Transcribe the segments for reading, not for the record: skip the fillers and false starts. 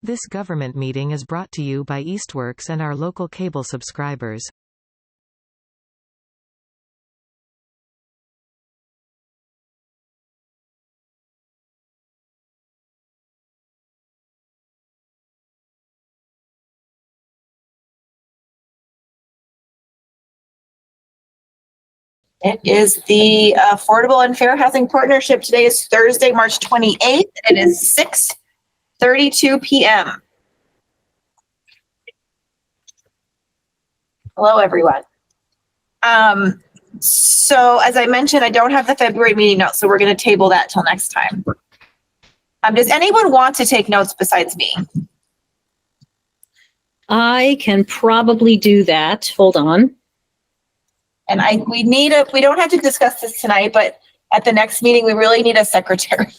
This government meeting is brought to you by Eastworks and our local cable subscribers. It is the Affordable and Fair Housing Partnership. Today is Thursday, March 28th. It is 6:32 p.m. Hello, everyone. So as I mentioned, I don't have the February meeting notes, so we're going to table that till next time. Does anyone want to take notes besides me? I can probably do that. Hold on. And we don't have to discuss this tonight, but at the next meeting, we really need a secretary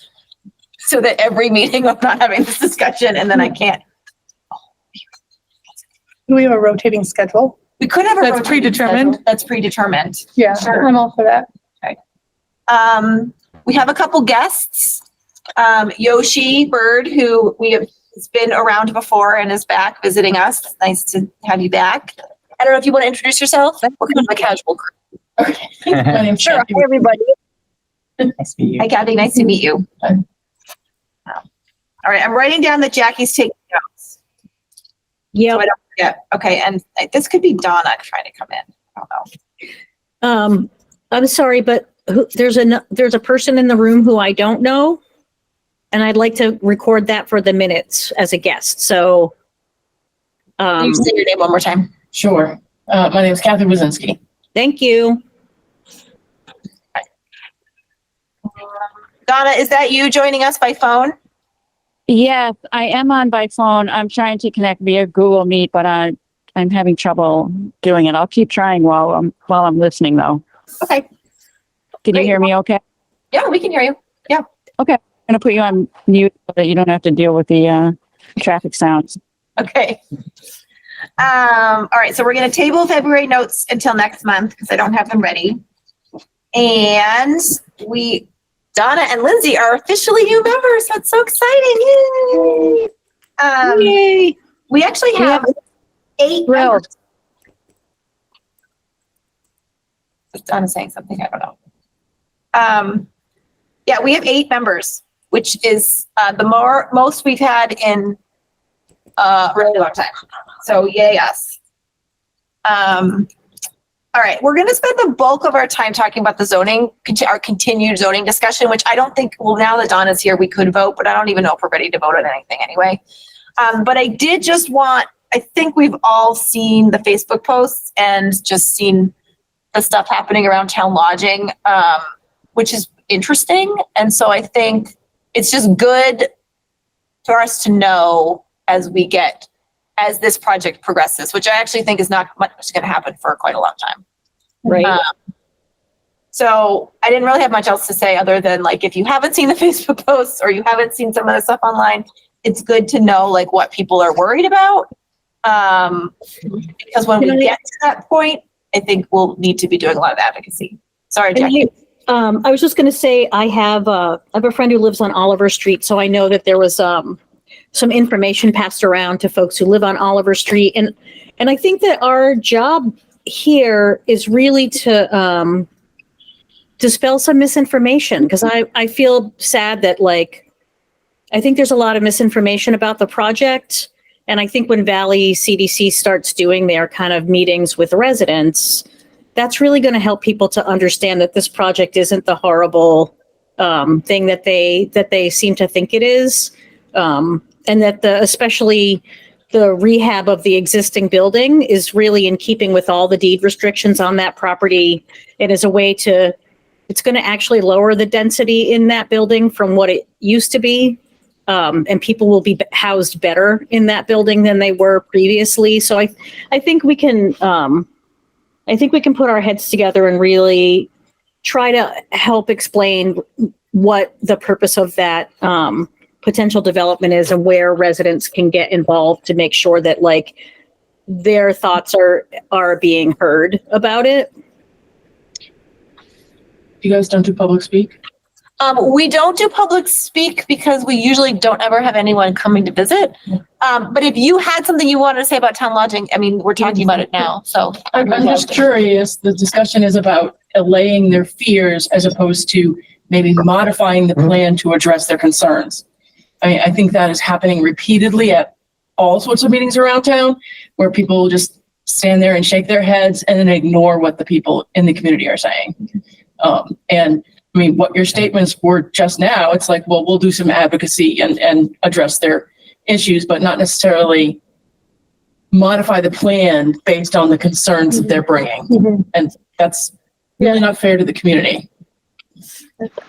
so that every meeting I'm not having this discussion and then I can't. Do we have a rotating schedule? We could have a That's rotating predetermined? schedule. That's predetermined. Yeah, Sure. I'm all for that. We have a couple guests. Yoshi Bird, who has been around before and is back visiting us. It's nice to have you back. I don't know if you want to introduce yourself. We're kind of a casual group. Okay. My name's Sure. Kathy. Hi, everybody. Nice to meet you. Hi, Kathy. Nice to meet you. Hi. All right. I'm writing down that Jackie's taking notes. Yeah. So I don't forget. Okay. And this could be Donna trying to come in. I don't know. I'm sorry, but there's a person in the room who I don't know, and I'd like to record that for the minutes as a guest. So, Can you say your name one more time? Sure. My name is Kathy Wazinski. thank you. Donna, is that you joining us by phone? Yes, I am on by phone. I'm trying to connect via Google Meet, but I'm having trouble doing it. I'll keep trying while I'm listening, though. Okay. Can Great. you hear me okay? Yeah, we can hear you. Yeah. Okay. I'm going to put you on mute so that you don't have to deal with the traffic sounds. Okay. All right. So we're going to table February notes until next month because I don't have them ready. And Donna and Lindsay are officially new members. That's so exciting. Yay. Yay. We actually have 8 Thrilled. members. Is Donna saying something? I don't know. Yeah, we have 8 members, which is the most we've had in a really long time. So yay us. All right, we're going to spend the bulk of our time talking about the zoning, our continued zoning discussion, which I don't think, well, now that Donna's here, we could vote, but I don't even know if we're ready to vote on anything anyway. But I did just I think we've all seen the Facebook posts and just seen the stuff happening around town lodging, which is interesting. And so I think it's just good for us to know as this project progresses, which I actually think is not much going to happen for quite a long time. Right. So I didn't really have much else to say other than if you haven't seen the Facebook posts or you haven't seen some of the stuff online, it's good to know what people are worried about. Because when we get to that point, I think we'll need to be doing a lot of advocacy. Sorry, Jackie. I was just going to say I have a friend who lives on Oliver Street, so I know that there was some information passed around to folks who live on Oliver Street, and I think that our job here is really to dispel some misinformation, because I feel sad that I think there's a lot of misinformation about the project, and I think when Valley CDC starts doing their kind of meetings with residents, that's really going to help people to understand that this project isn't the horrible thing that they seem to think it is. And that especially the rehab of the existing building is really in keeping with all the deed restrictions on that property. It is a way it's going to actually lower the density in that building from what it used to be. And people will be housed better in that building than they were previously. So I think we can put our heads together and really try to help explain what the purpose of that potential development is and where residents can get involved to make sure that their thoughts are being heard about it. You guys don't do public speak? We don't do public speak because we usually don't ever have anyone coming to visit. But if you had something you wanted to say about town lodging, I mean, we're talking about it now, so. I'm just curious, the discussion is about allaying their fears as opposed to maybe modifying the plan to address their concerns. I mean, I think that is happening repeatedly at all sorts of meetings around town where people just stand there and shake their heads and then ignore what the people in the community are saying. And I mean, what your statements were just now, it's like, well, we'll do some advocacy and address their issues, but not necessarily modify the plan based on the concerns that they're bringing. And that's really not fair to the community.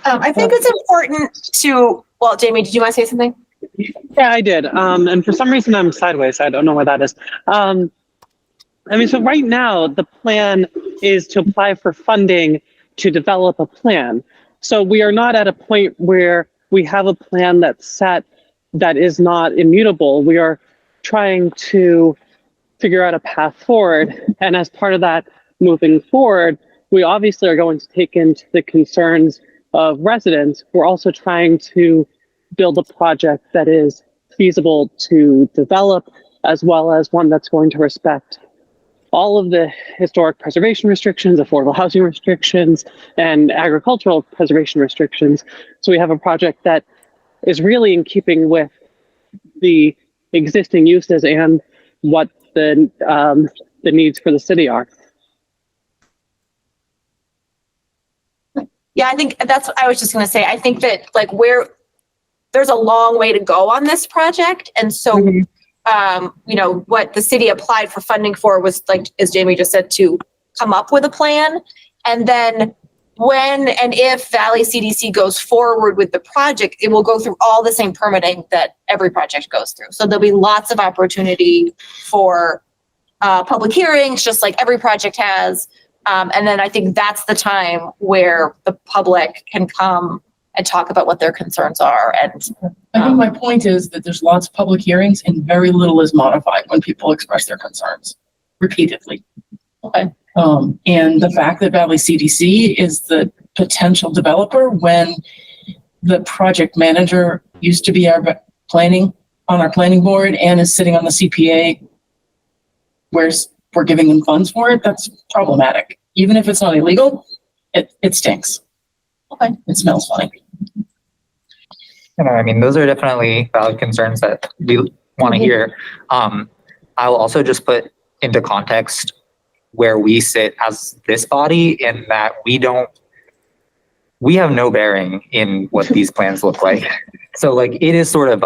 I think it's important to, well, Jamie, did you want to say something? Yeah, I did. And for some reason I'm sideways. I don't know why that is. I mean, so right now the plan is to apply for funding to develop a plan. So we are not at a point where we have a plan that's set that is not immutable. We are trying to figure out a path forward. And as part of that moving forward, we obviously are going to take into the concerns of residents. We're also trying to build a project that is feasible to develop, as well as one that's going to respect all of the historic preservation restrictions, affordable housing restrictions, and agricultural preservation restrictions. So we have a project that is really in keeping with the existing uses and what the needs for the city are. Yeah, I think that's what I was just going to say. I think that like there's a long way to go on this project. And so, you know, what the city applied for funding for was, like, as Jamie just said, to come up with a plan. And then when and if Valley CDC goes forward with the project, it will go through all the same permitting that every project goes through. So there'll be lots of opportunity for public hearings, just like every project has. And then I think that's the time where the public can come and talk about what their concerns are. And I think my point is that there's lots of public hearings and very little is modified when people express their concerns repeatedly. Okay. And the fact that Valley CDC is the potential developer when the project manager used to be on our planning board and is sitting on the CPA, where we're giving them funds for it, that's problematic. Even if it's not illegal, it stinks. Okay. It smells funny. You know, I mean, those are definitely valid concerns that we want to hear. I'll also just put into context where we sit as this body, in that we have no bearing in what these plans look like. So like, it is sort of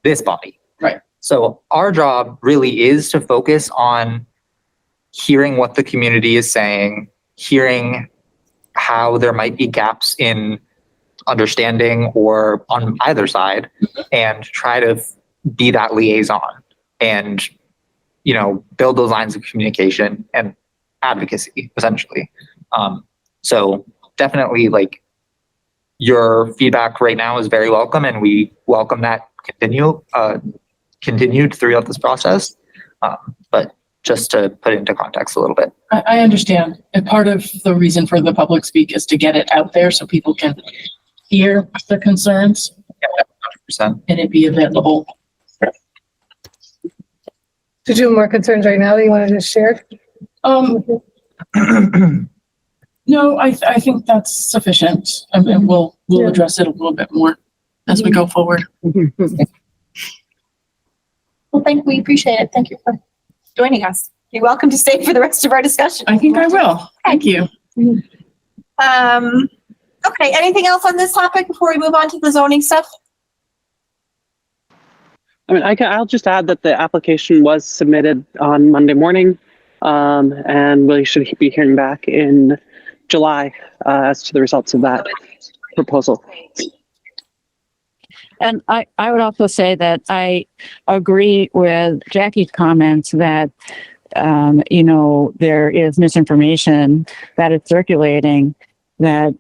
this body. Right. So our job really is to focus on hearing what the community is saying, hearing how there might be gaps in understanding or on either side, and try to be that liaison and, you know, build those lines of communication and advocacy, essentially. So definitely, like, your feedback right now is very welcome, and we welcome that continued throughout this process. But just to put it into context a little bit. I understand. And part of the reason for the public speak is to get it out there so people can hear the concerns. Yeah, 100%. And it be available. Did you have more concerns right now that you wanted to share? No, I think that's sufficient. And we'll address it a little bit more as we go forward. well, we appreciate it. Thank you for joining us. You're welcome to stay for the rest of our discussion. I think I will. Thank you. Okay, anything else on this topic before we move on to the zoning stuff? I mean, I'll just add that the application was submitted on Monday morning, and we should be hearing back in July as to the results of that proposal. And I would also say that I agree with Jackie's comments that, you know, there is misinformation that is circulating, that,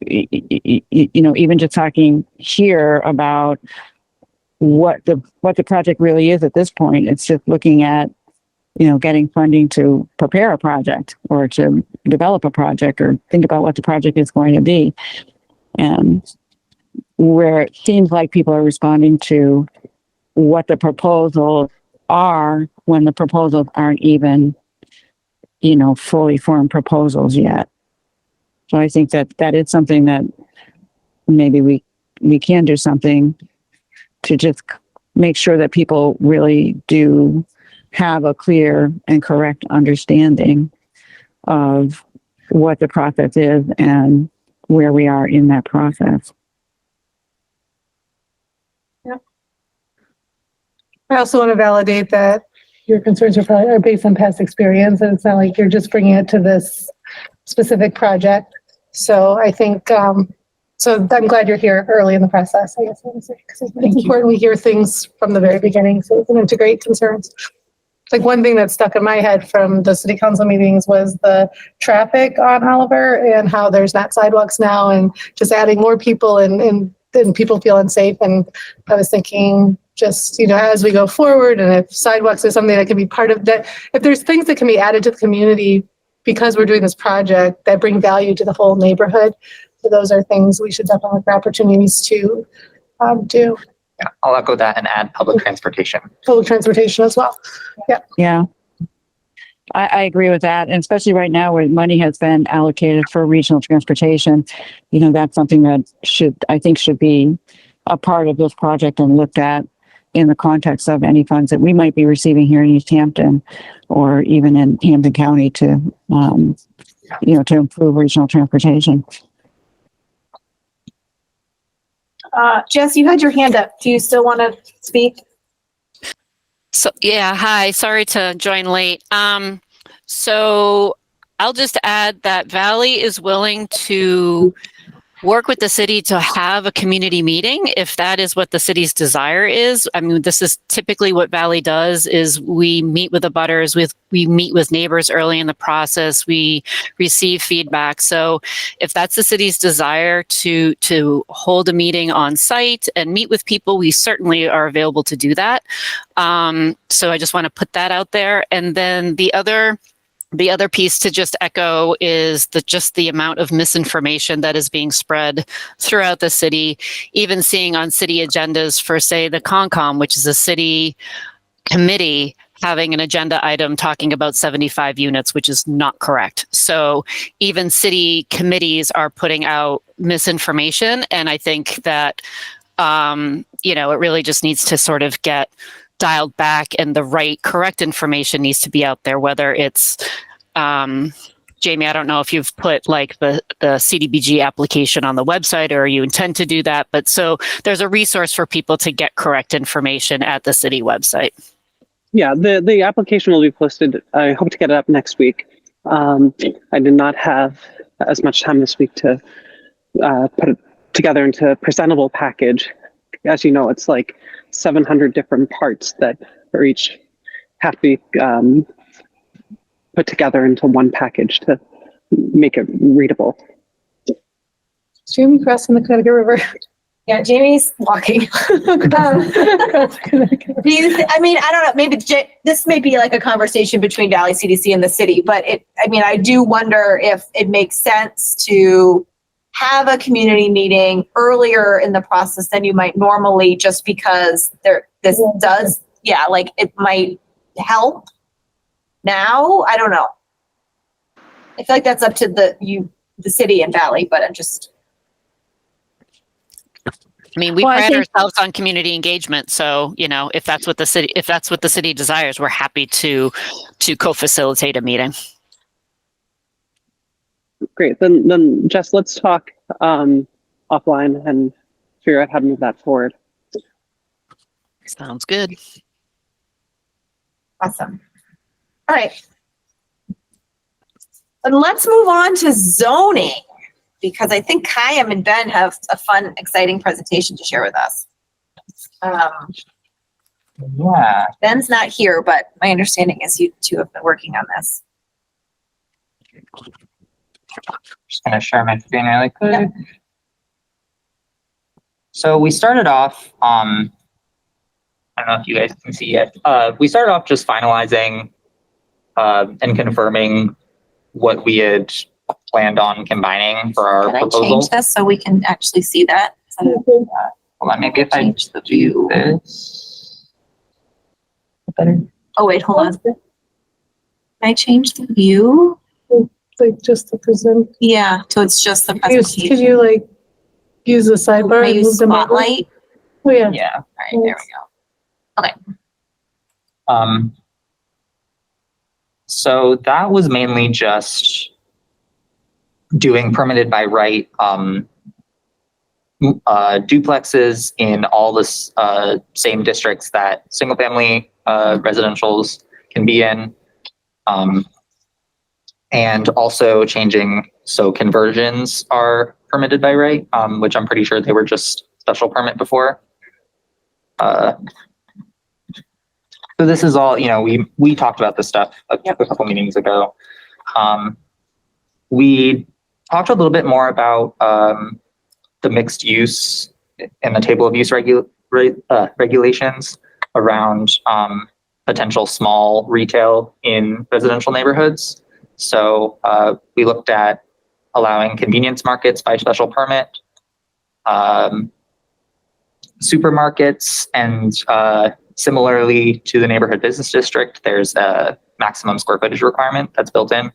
you know, even just talking here about what the project really is at this point, it's just looking at, you know, getting funding to prepare a project or to develop a project or think about what the project is going to be. And where it seems like people are responding to what the proposals are when the proposals aren't even, fully formed proposals yet. So I think that is something that maybe we can do something to just make sure that people really do have a clear and correct understanding of what the process is and where we are in that process. I also want to validate that your concerns are based on past experience, and it's not like you're just bringing it to this specific project. So I think, so I'm glad you're here early in the process, I guess I would say, because it's important we hear things from the very beginning, so we can integrate concerns. Like one thing that stuck in my head from the city council meetings was the traffic on Oliver and how there's not sidewalks now and just adding more people and people feel unsafe. And I was thinking just, as we go forward and if sidewalks is something that can be part of that, if there's things that can be added to the community because we're doing this project that bring value to the whole neighborhood. So those are things we should definitely look for opportunities to do. Yeah, I'll echo that and add public transportation. Public transportation as well. Yeah. Yeah. I agree with that. And especially right now where money has been allocated for regional transportation, that's something that I think should be a part of this project and looked at in the context of any funds that we might be receiving here in Easthampton or even in Hampton County to improve regional transportation. Jess, you had your hand up. Do you still want to speak? So yeah, hi. Sorry to join late. So I'll just add that Valley is willing to work with the city to have a community meeting if that is what the city's desire is. I mean, this is typically what Valley does is we meet with the butters, we meet with neighbors early in the process, we receive feedback. So if that's the city's desire to hold a meeting on site and meet with people, we certainly are available to do that. So I just want to put that out there. And then the other piece to just echo is just the amount of misinformation that is being spread throughout the city, even seeing on city agendas for, say, the Concom, which is a city committee, having an agenda item talking about 75 units, which is not correct. So even city committees are putting out misinformation. And I think that, it really just needs to sort of get dialed back and the right correct information needs to be out there, whether it's Jamie, I don't know if you've put like the CDBG application on the website or you intend to do that, but so there's a resource for people to get correct information at the city website. Yeah, the application will be posted. I hope to get it up next week. I did not have as much time this week to put it together into a presentable package. As you know, it's like 700 different parts that are each have to be put together into one package to make it readable. Jamie crossing the Connecticut River. Yeah, Jamie's walking. I don't know, maybe this may be like a conversation between Valley CDC and the city, but I do wonder if it makes sense to have a community meeting earlier in the process than you might normally, just because it might help now. I don't know. I feel like that's up to the city and Valley, but we pride ourselves on community engagement. So, if that's what the city desires, we're happy to co-facilitate a meeting. Great. Then Jess, let's talk offline and figure out how to move that forward. Sounds good. Awesome. All right. And let's move on to zoning, because I think Kayam and Ben have a fun, exciting presentation to share with us. Yeah. Ben's not here, but my understanding is you two have been working on this. Just gonna share my screen really quick. Yep. So we started off, I don't know if you guys can see it. We started off just finalizing and confirming what we had planned on combining for our Can I proposal. change this so we can actually see that? Hold on, maybe if I Change the do this. Better. Oh, wait, hold on. Can I change the view? Like just to present. Yeah, so it's just the Can presentation. you like use the sidebar Can I and use move them over? spotlight? Oh, yeah. Yeah. All right, there we go. So that was mainly just doing permitted by right duplexes in all the same districts that single family residentials can be in. And also changing, so conversions are permitted by right, which I'm pretty sure they were just special permit before. So this is all, we talked about this stuff a couple meetings ago. We talked a little bit more about the mixed use in the table of use regulations around potential small retail in residential neighborhoods. So we looked at allowing convenience markets by special permit, supermarkets, and similarly to the neighborhood business district, there's a maximum square footage requirement that's built in.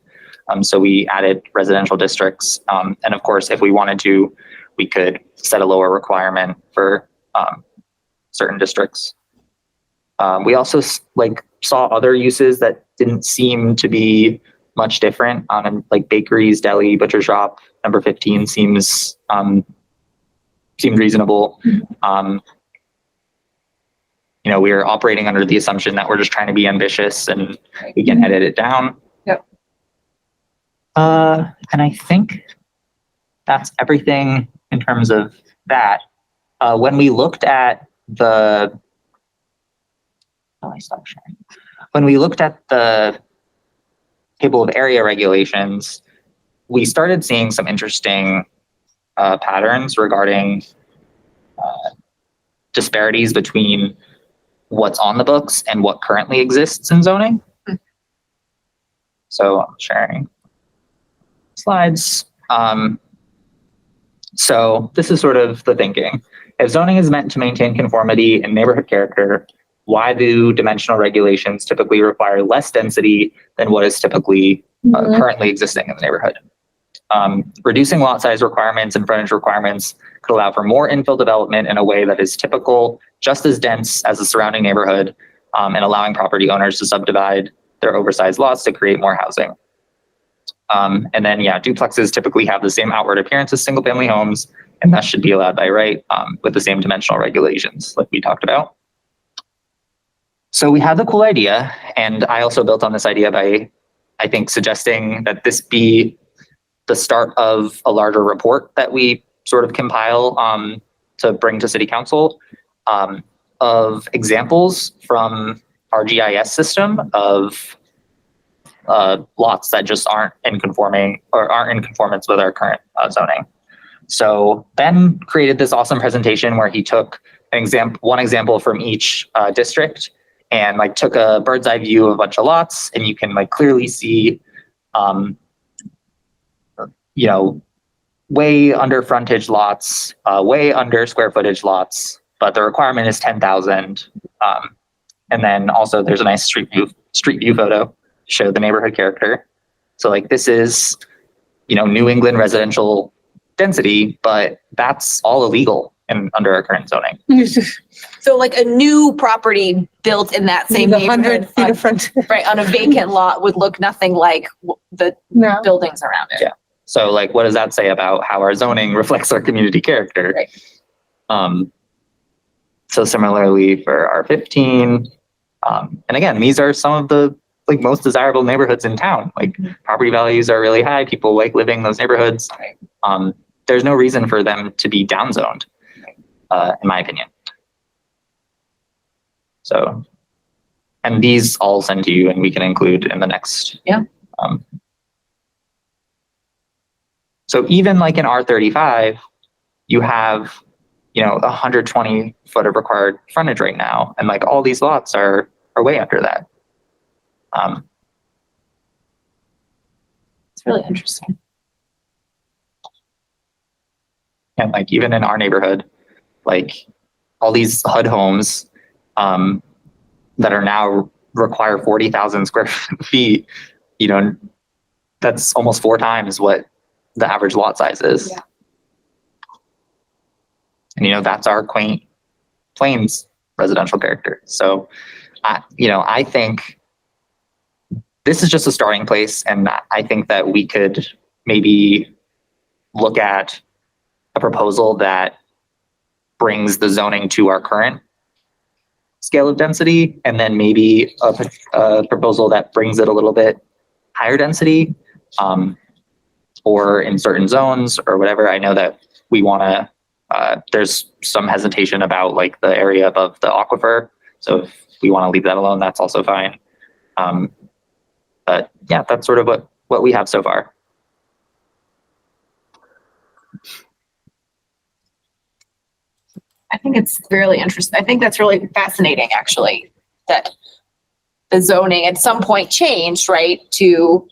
So we added residential districts. And of course, if we wanted to, we could set a lower requirement for certain districts. We also saw other uses that didn't seem to be much different on like bakeries, deli, butcher shop. Number 15 seemed reasonable. We are operating under the assumption that we're just trying to be ambitious and we can edit it down. Yep. And I think that's everything in terms of that. When we looked at the, when we looked at the table of area regulations, we started seeing some interesting patterns regarding disparities between what's on the books and what currently exists in zoning. So I'm sharing slides. So this is sort of the thinking. If zoning is meant to maintain conformity and neighborhood character, why do dimensional regulations typically require less density than what is typically currently existing in the neighborhood? Reducing lot size requirements and frontage requirements could allow for more infill development in a way that is typical, just as dense as the surrounding neighborhood, and allowing property owners to subdivide their oversized lots to create more housing. And then, duplexes typically have the same outward appearance as single family homes, and that should be allowed by right with the same dimensional regulations like we talked about. So we had the cool idea, and I also built on this idea by, I think, suggesting that this be the start of a larger report that we sort of compile to bring to City Council of examples from our GIS system of lots that just aren't in conformance with our current zoning. So Ben created this awesome presentation where he took one example from each district and took a bird's eye view of a bunch of lots, and you can clearly see way under frontage lots, way under square footage lots, but the requirement is 10,000. And then also there's a nice street view photo to show the neighborhood character. So this is, New England residential density, but that's all illegal under our current zoning. So a new property built in that same neighborhood, 100 feet of front. right, on a vacant lot would look nothing like the buildings around it. Yeah. So what does that say about how our zoning reflects our community character? Right. So similarly for R15, and again, these are some of the most desirable neighborhoods in town. Property values are really high. People like living in those neighborhoods. There's no reason for them to be downzoned, in my opinion. So, and these all send to you, and we can include in the next. Yeah. So even in R35, you have, 120 foot of required frontage right now. And all these lots are way under that. It's really interesting. And like even in our neighborhood, like all these HUD homes that are now require 40,000 square feet, you know, that's almost 4 times what the average lot size is. Yeah. And, you know, that's our quaint Plains residential character. So, I think this is just a starting place. And I think that we could maybe look at a proposal that brings the zoning to our current scale of density, and then maybe a proposal that brings it a little bit higher density, or in certain zones or whatever. I know that we want to, there's some hesitation about like the area above the aquifer. So if we want to leave that alone, that's also fine. But yeah, that's sort of what we have so far. I think it's really interesting. I think that's really fascinating, actually, that the zoning at some point changed, right, to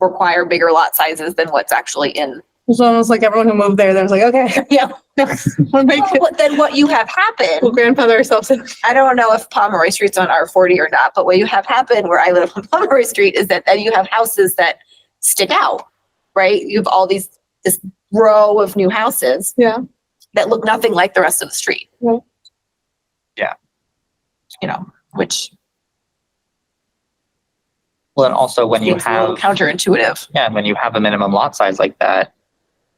require bigger lot sizes than what's actually in. It's almost like everyone who moved there was like, okay, Yeah. we'll make it. But then what you have happen, We'll grandfather ourselves in. I don't know if Pomeroy Street's on R40 or not, but what you have happen where I live on Pomeroy Street is that then you have houses that stick out, right? You have all this row of new houses. Yeah. That look nothing like the rest of the street. Right. Yeah. You know, which Well, and also when you seems a little have, counterintuitive. yeah, and when you have a minimum lot size like that,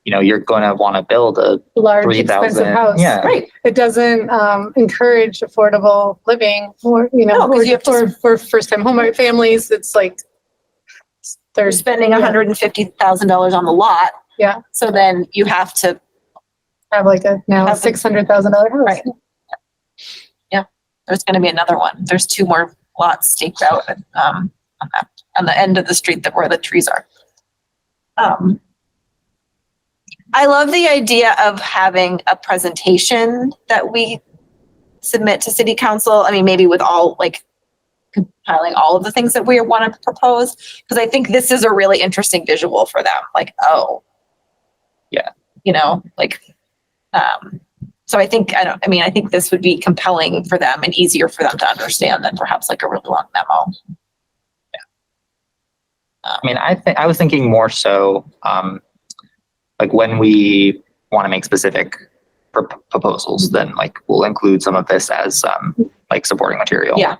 you know, you're going to want to build a Large, 3,000. expensive house. Yeah. Right. It doesn't encourage affordable living or, you know, No, 'cause you have to- for first-time home families. It's like They're there's spending yeah. $150,000 on the lot. Yeah. So then you have to, have like a now Have a- $600,000 house. Right. there's going to be another one. There's 2 more lots staked out on the end of the street where the trees are. I love the idea of having a presentation that we submit to city council. I mean, maybe with all like compiling all of the things that we want to propose, because I think this is a really interesting visual for them. Like, oh, Yeah. you know, like, so I think this would be compelling for them and easier for them to understand than perhaps like a really long memo. I mean, I was thinking more so, like when we want to make specific proposals, then like we'll include some of this as like supporting material. Yeah.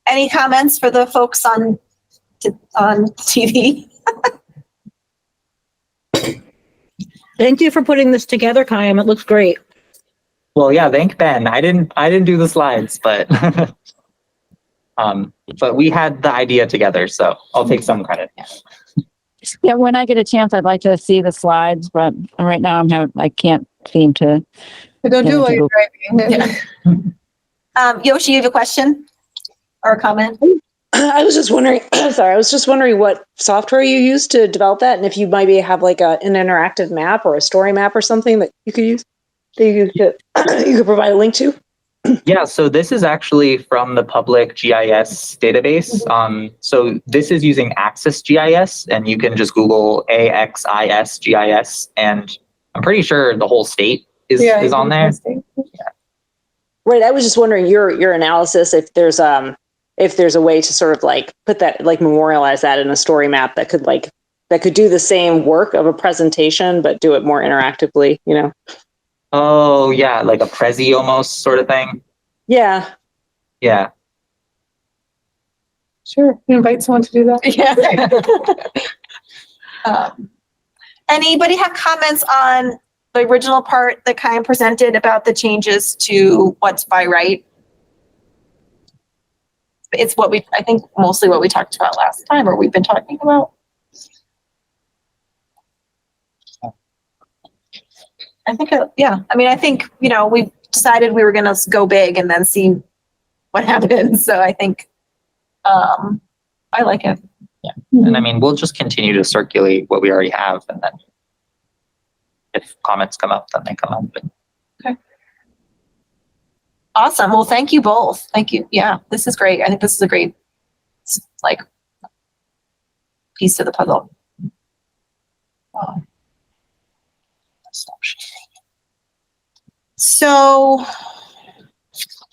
Any comments for the folks on TV? Thank you for putting this together, Kyle. It looks great. Well, yeah, thank Ben. I didn't do the slides, but but we had the idea together, so I'll take some credit. Yeah, when I get a chance, I'd like to see the slides, but right now I can't seem to. But don't do it while you're driving. Yoshi, you have a question or a comment? I was just wondering, sorry, I was just wondering what software you use to develop that, and if you maybe have like an interactive map or a story map or something that you could use, that you could provide a link to. Yeah, so this is actually from the public GIS database. So this is using Axis GIS, and you can just Google AXIS GIS, and I'm pretty sure the whole state is on there. Right. I was just wondering your analysis, if there's a way to sort of like put that, like memorialize that in a story map that could do the same work of a presentation, but do it more interactively, you know? Oh yeah, like a Prezi almost sort of thing. Yeah. Yeah. Sure. You invite someone to do that. Yeah. Anybody have comments on the original part that Kyan presented about the changes to what's by right? It's I think mostly what we talked about last time, or we've been talking about. I think, I think, we decided we were going to go big and then see what happens. So I think, I like it. Yeah. And I mean, we'll just continue to circulate what we already have. And then if comments come up, then they come up. Okay. Awesome. Well, thank you both. Thank you. Yeah, this is great. I think this is a great, like, piece to the puzzle. So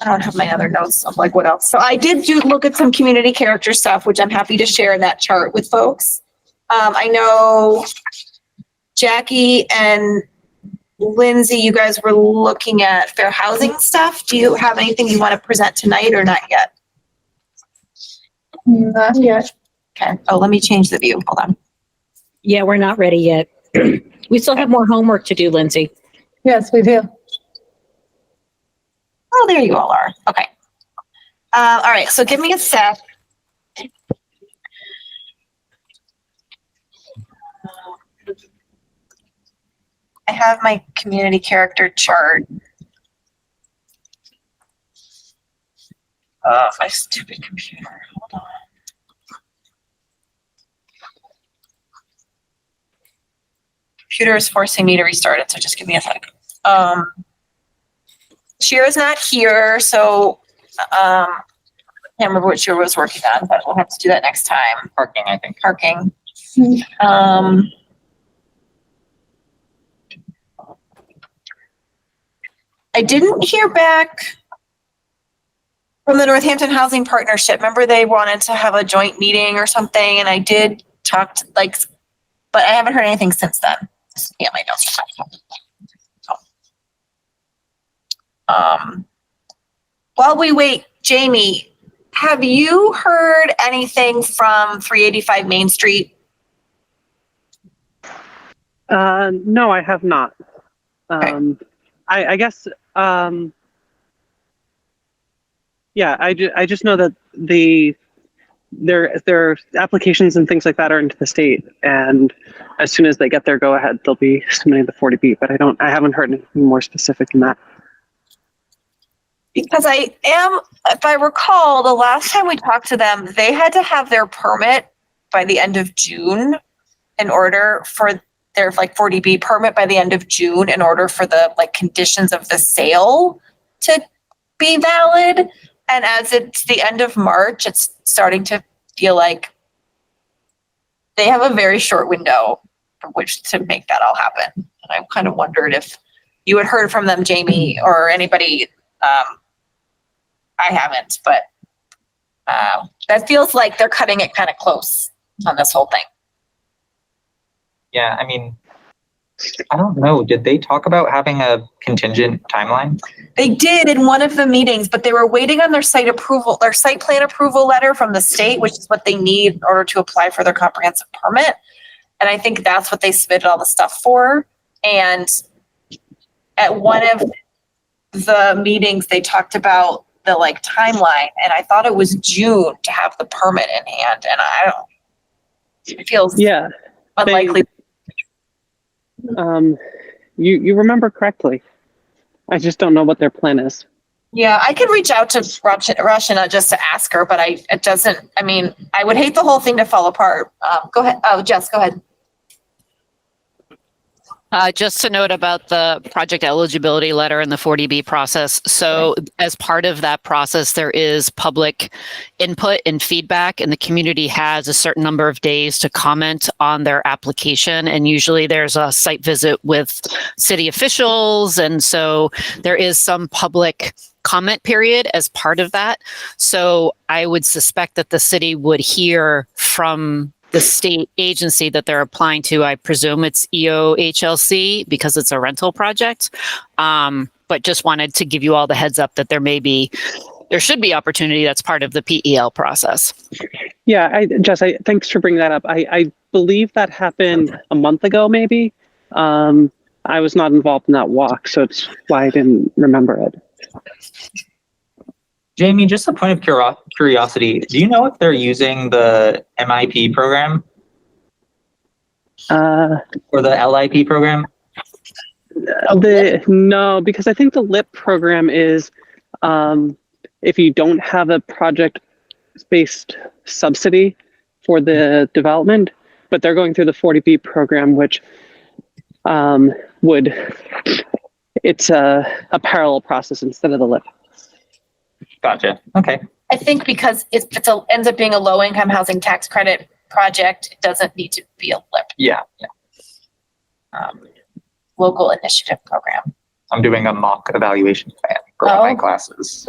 I don't have my other notes of like what else. So I did look at some community character stuff, which I'm happy to share in that chart with folks. I know Jackie and Lindsay, you guys were looking at fair housing stuff. Do you have anything you want to present tonight or not yet? Not yet. Okay. Oh, let me change the view. Hold on. Yeah, we're not ready yet. We still have more homework to do, Lindsay. Yes, we do. Oh, there you all are. Okay. All right. So give me a sec. I have my community character chart. My stupid computer. Hold on. Computer is forcing me to restart it, so just give me a sec. Shira's not here, so I can't remember what Shira was working on, but we'll have to do that next time. Parking, I think. Parking. I didn't hear back from the Northampton Housing Partnership. Remember they wanted to have a joint meeting or something, and I did talk to, like, but I haven't heard anything since then. Yeah, my notes. While we wait, Jamie, have you heard anything from 385 Main Street? No, I have not. Okay. I guess, yeah, I just know that their applications and things like that are into the state, and as soon as they get their go ahead, they'll be submitting the 40B. But I haven't heard anything more specific than that. Because if I recall, the last time we talked to them, they had to have their permit by the end of June in order for their like 40B permit by the end of June in order for the like conditions of the sale to be valid. And as it's the end of March, it's starting to feel like they have a very short window for which to make that all happen. And I kind of wondered if you had heard from them, Jamie, or anybody. I haven't, but that feels like they're cutting it kind of close on this whole thing. Yeah, I mean, I don't know. Did they talk about having a contingent timeline? They did in one of the meetings, but they were waiting on their site plan approval letter from the state, which is what they need in order to apply for their comprehensive permit. And I think that's what they submitted all the stuff for. And at one of the meetings, they talked about the like timeline, and I thought it was June to have the permit in hand. And it feels unlikely. You remember correctly. I just don't know what their plan is. Yeah, I could reach out to Rashina just to ask her, but I would hate the whole thing to fall apart. Go ahead. Oh, Jess, go ahead. Just to note about the project eligibility letter and the 40B process. So as part of that process, there is public input and feedback, and the community has a certain number of days to comment on their application. And usually there's a site visit with city officials. And so there is some public comment period as part of that. So I would suspect that the city would hear from the state agency that they're applying to. I presume it's EOHLC because it's a rental project. But just wanted to give you all the heads up that there should be opportunity that's part of the PEL process. Yeah, Jess, thanks for bringing that up. I believe that happened a month ago, maybe. I was not involved in that walk, so it's why I didn't remember it. Jamie, just a point of curiosity, do you know if they're using the MIP program? Or the LIP program? No, because I think the LIP program is if you don't have a project-based subsidy for the development, but they're going through the 40B program, which it's a parallel process instead of the LIP. Gotcha. Okay. I think because if it ends up being a low-income housing tax credit project, it doesn't need to be a LIP. Yeah. local initiative program. I'm doing a mock evaluation plan for all my classes.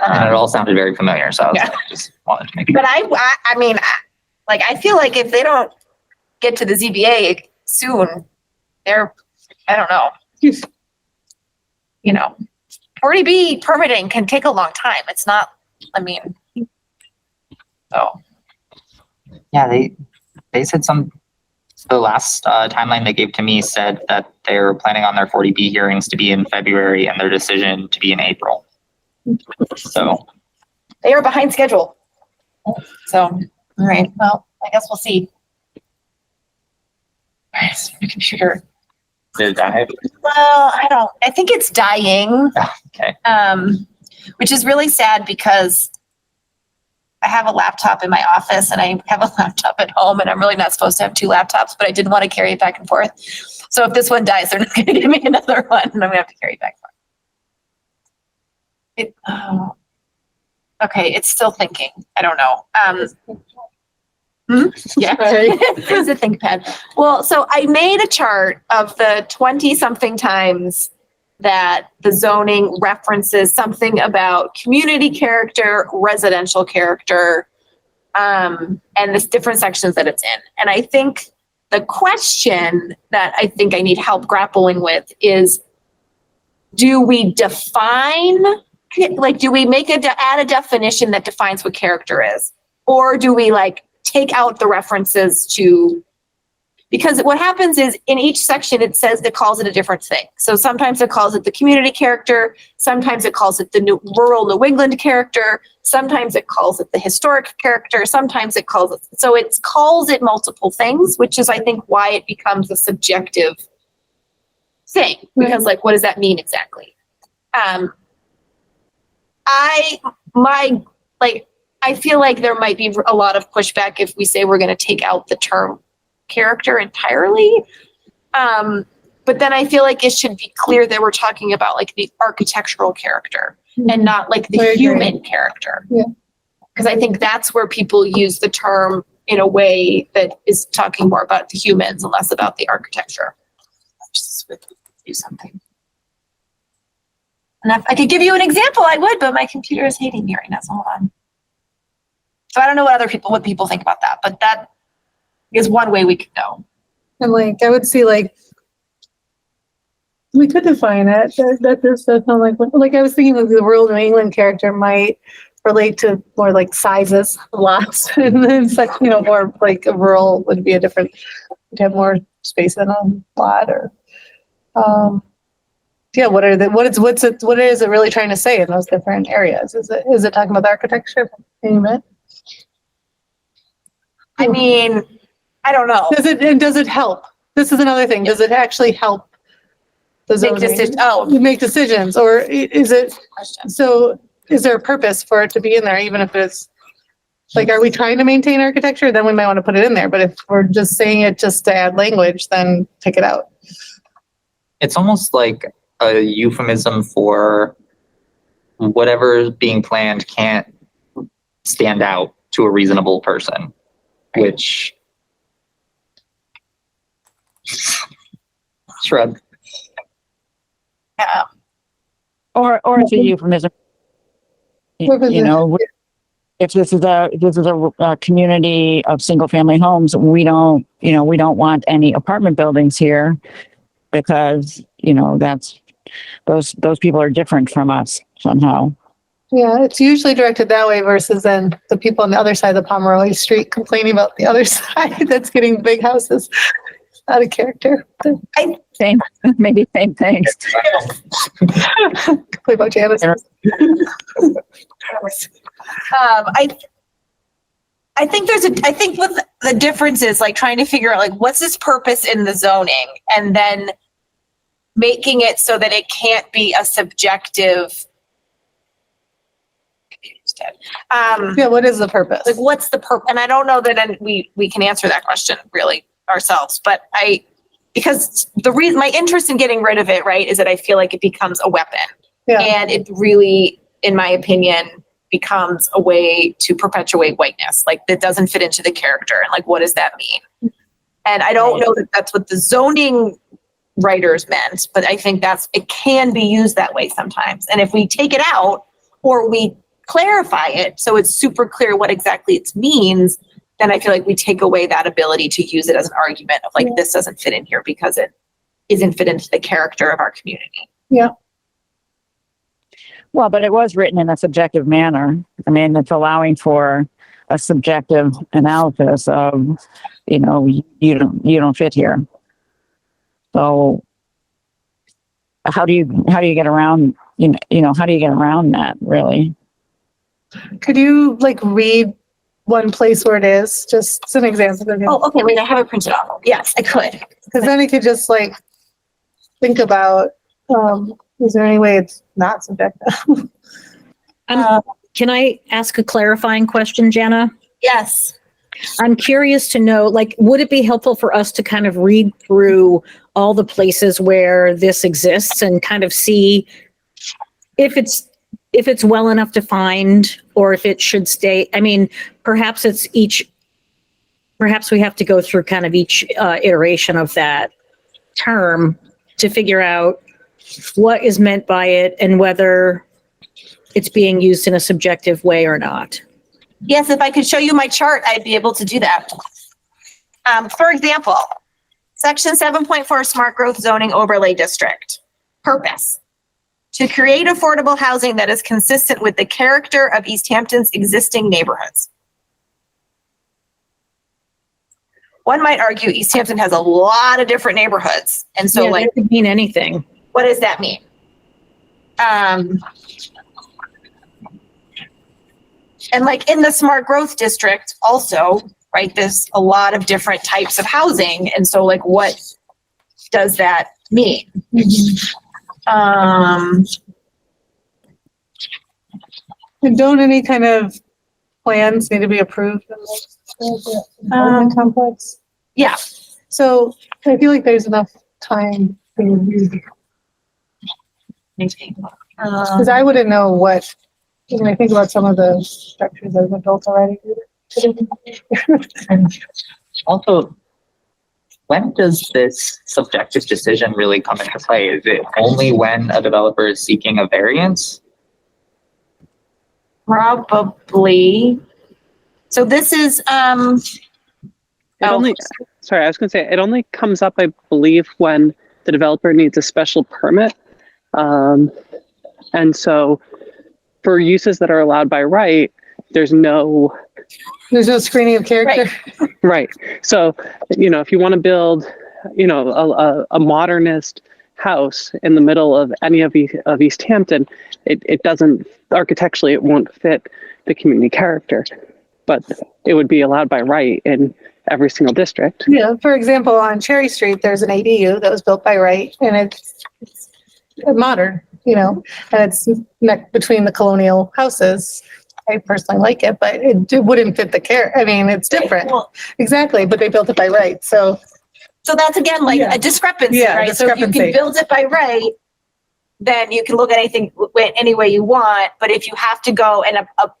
And it all sounded very familiar, so I was just wanted to make it. But I mean, I feel like if they don't get to the ZBA soon, I don't know. 40B permitting can take a long time. It's not, Yeah, they said the last timeline they gave to me said that they're planning on their 40B hearings to be in February and their decision to be in April. So they are behind schedule. So, all right. Well, I guess we'll see. All right, so my computer. did it die? Well, I think it's dying. Okay. Which is really sad because I have a laptop in my office and I have a laptop at home, and I'm really not supposed to have two laptops, but I didn't want to carry it back and forth. So if this one dies, they're not going to give me another one, and I'm going to have to carry it back and forth. Okay, it's still thinking. I don't know. Yeah, it's a ThinkPad. Well, so I made a chart of the 20-something times that the zoning references something about community character, residential character, and the different sections that it's in. And I think the question that I think I need help grappling with is, do we define, do we add a definition that defines what character is? Or do we take out the references to, because what happens is in each section, it calls it a different thing. So sometimes it calls it the community character. Sometimes it calls it the rural New England character. Sometimes it calls it the historic character. Sometimes it calls it multiple things, which is, I think, why it becomes a subjective thing. Because what does that mean exactly? I feel like there might be a lot of pushback if we say we're going to take out the term character entirely. But then I feel like it should be clear that we're talking about the architectural character and not the human character. Yeah. Because I think that's where people use the term in a way that is talking more about the humans and less about the architecture. Just do something. And if I could give you an example, I would, but my computer is hating me right now, so hold on. So I don't know what people think about that, but that is one way we could go. And I would see we could define it. That does sound I was thinking the rural New England character might relate to more sizes of lots, and then more a rural would be a different, would have more space in a lot, or what is it really trying to say in those different areas? Is it talking about the architecture? I mean, I don't know. Does it help? This is another thing. Does it actually help the zoning? Make decisions, or is it? So, is there a purpose for it to be in there, even if it's are we trying to maintain architecture? Then we might want to put it in there. But if we're just saying it just to add language, then take it out. It's almost like a euphemism for whatever is being planned can't stand out to a reasonable person, which shrug. Yeah. Or it's a euphemism. If this is a community of single family homes, we don't want any apartment buildings here, because that's those people are different from us somehow. Yeah, it's usually directed that way versus then the people on the other side of the Pomeroy Street complaining about the other side that's getting big houses. Out of character. Maybe same things. Play about Janice. I think what the difference is trying to figure out what's its purpose in the zoning, and then making it so that it can't be a subjective. What is the purpose? What's the purpose? And I don't know that we can answer that question really ourselves, but because my interest in getting rid of it, right, is that I feel like it becomes a weapon. Yeah. And it really, in my opinion, becomes a way to perpetuate whiteness. That doesn't fit into the character. And what does that mean? And I don't know that that's what the zoning writers meant, but I think it can be used that way sometimes. And if we take it out or we clarify it so it's super clear what exactly it means, then I feel like we take away that ability to use it as an argument of like, this doesn't fit in here because it isn't fit into the character of our community. Yeah. Well, but it was written in a subjective manner. I mean, it's allowing for a subjective analysis of, you know, you don't fit here. So how do you get around, how do you get around that really? Could you like read one place where it is? Just as an example. Oh, okay. Wait, I have it printed off. Yes, I could. Because then it could just like think about, is there any way it's not subjective? Can I ask a clarifying question, Jana? Yes. I'm curious to know, like, would it be helpful for us to kind of read through all the places where this exists and kind of see if it's well enough defined or if it should stay? I mean, perhaps we have to go through kind of each iteration of that term to figure out what is meant by it and whether it's being used in a subjective way or not. Yes, if I could show you my chart, I'd be able to do that. For example, Section 7.4 Smart Growth Zoning Overlay District. Purpose: to create affordable housing that is consistent with the character of Easthampton's existing neighborhoods. One might argue Easthampton has a lot of different neighborhoods. And so that could mean anything. What does that mean? And like in the smart growth district also, right, there's a lot of different types of housing. And so like, what does that mean? And don't any kind of plans need to be approved in the apartment complex? Yeah. So I feel like there's enough time to review. Because I wouldn't know what, when I think about some of the structures that have been built already. And also, when does this subjective decision really come into play? Is it only when a developer is seeking a variance? Probably. So this is, It only comes up, I believe, when the developer needs a special permit. And so for uses that are allowed by right, there's no screening of character. Right. So, if you want to build, a modernist house in the middle of any of Easthampton, it doesn't, architecturally, it won't fit the community character, but it would be allowed by right in every single district. Yeah. For example, on Cherry Street, there's an ADU that was built by right, and it's modern, and it's between the colonial houses. I personally like it, but it wouldn't fit the care. I mean, it's different. Well, exactly, but they built it by right. So that's again like a discrepancy, right? So if you can build it by right, then you can look at anything any way you want. But if you have to go and a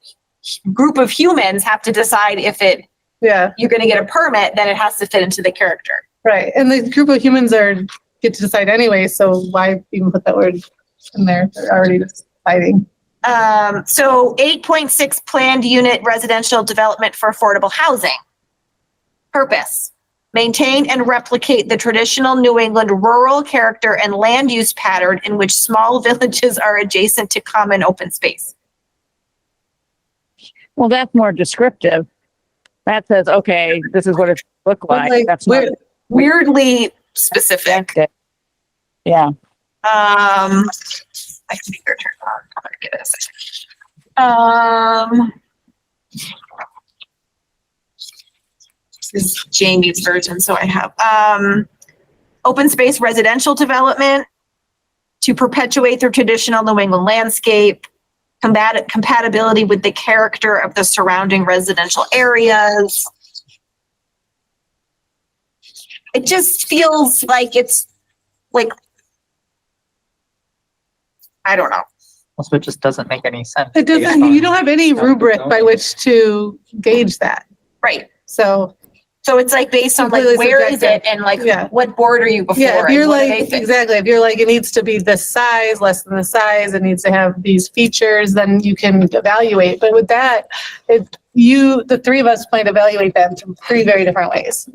group of humans have to decide if you're going to get a permit, then it has to fit into the character. Right. And the group of humans get to decide anyway. So why even put that word in there? They're already deciding. So 8.6 planned unit residential development for affordable housing. Purpose: maintain and replicate the traditional New England rural character and land use pattern in which small villages are adjacent to common open space. Well, that's more descriptive. That says, okay, this is what it looked like. That's weirdly specific. Yeah. I can be your turn on. I'm gonna get this. This is Jamie's version, so I have open space residential development to perpetuate the traditional New England landscape, compatibility with the character of the surrounding residential areas. It just feels like it's like, I don't know. Also, it just doesn't make any sense. It doesn't. You don't have any rubric by which to gauge that. Right. So So it's like based on like, Completely where is subjective. it and like, Yeah. what board are you before? Yeah, if and you're what do like, they think? exactly, if you're like, it needs to be this size, less than the size, it needs to have these features, then you can evaluate. But with that, the three of us might evaluate them from three very different ways.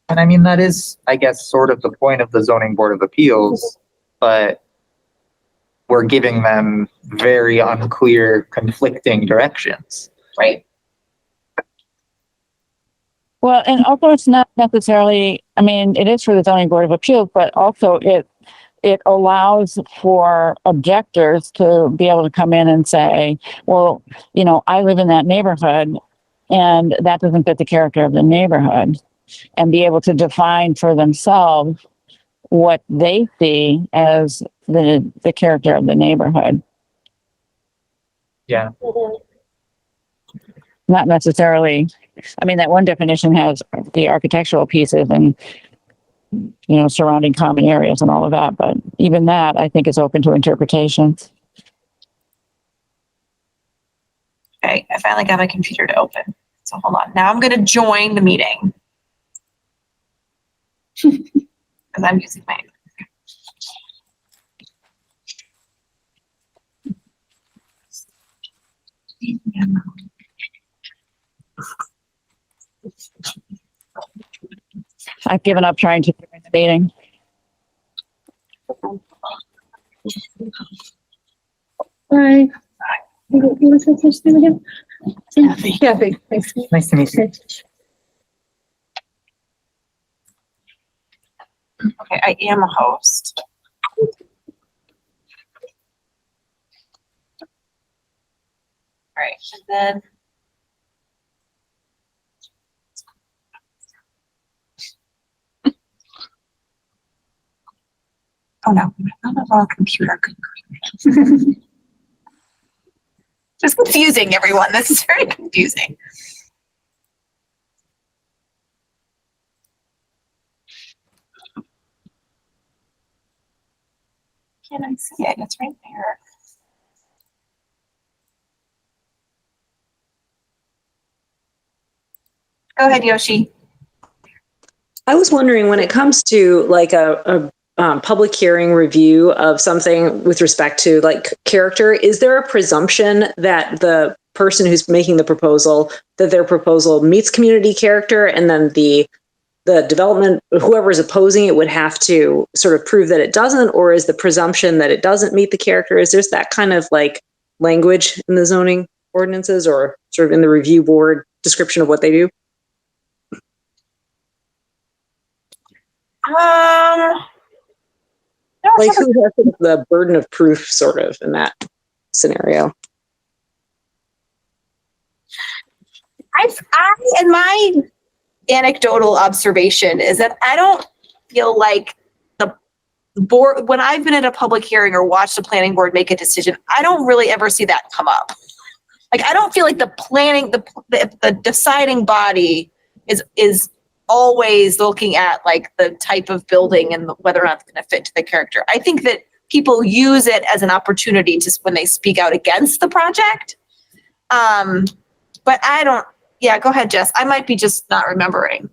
And I mean, that is, I guess, sort of the point of the zoning board of appeals, but we're giving them very unclear, conflicting directions. Right. Well, and also it's not necessarily, I mean, it is for the zoning board of appeals, but also it allows for objectors to be able to come in and say, well, you know, I live in that neighborhood and that doesn't fit the character of the neighborhood, and be able to define for themselves what they see as the character of the neighborhood. Yeah. Not necessarily, I mean, that one definition has the architectural pieces and, you know, surrounding common areas and all of that, but even that I think is open to interpretation. Okay, I finally got my computer to open. So hold on. Now I'm going to join the meeting. Because I'm using my. I've given up trying to join the meeting. Hi. What's your first name again? Kathy. Thanks. Nice to meet you. Okay, I am a host. All right, and then. Oh no, I'm on the wrong computer. Just confusing, everyone. This is very confusing. Can I see it? It's right there. Go ahead, Yoshi. I was wondering, when it comes to like a public hearing review of something with respect to like character, is there a presumption that the person who's making the proposal, that their proposal meets community character, and then the development, whoever is opposing it, would have to sort of prove that it doesn't? Or is the presumption that it doesn't meet the character? Is there that kind of like language in the zoning ordinances, or sort of in the review board description of what they do? Like, who has the burden of proof sort of in that scenario? In my anecdotal observation is that I don't feel like the board, when I've been at a public hearing or watched a planning board make a decision, I don't really ever see that come up. Like, I don't feel like the planning, the deciding body is always looking at like the type of building and whether or not it's going to fit to the character. I think that people use it as an opportunity to, when they speak out against the project. But I don't, yeah, go ahead, Jess. I might be just not remembering.